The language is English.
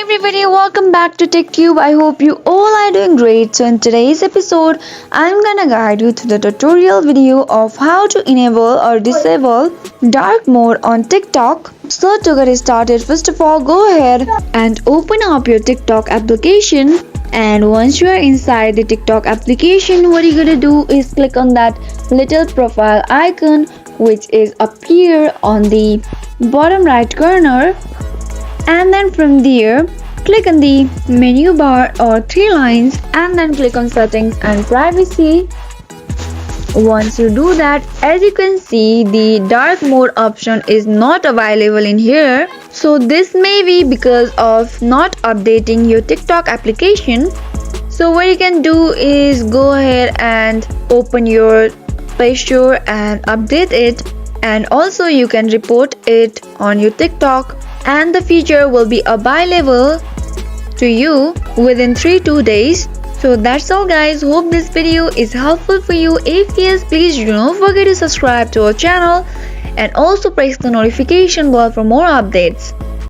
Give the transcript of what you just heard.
everybody, welcome back to TechTube. I hope you all are doing great. So in today's episode, I'm gonna guide you through the tutorial video of how to enable or disable dark mode on TikTok. So to get started, first of all, go ahead and open up your TikTok application. And once you are inside the TikTok application, what you're gonna do is click on that little profile icon which is appear on the bottom right corner, and then from there click on the menu bar or three lines and then click on settings and privacy. Once you do that, as you can see, the dark mode option is not available in here. So this may be because of not updating your TikTok application. So what you can do is go ahead and open your Play Store and update it, and also you can report it on your TikTok, and the feature will be available to you within 3-2 days. So that's all guys, hope this video is helpful for you. If yes, please do not forget to subscribe to our channel and also press the notification bell for more updates.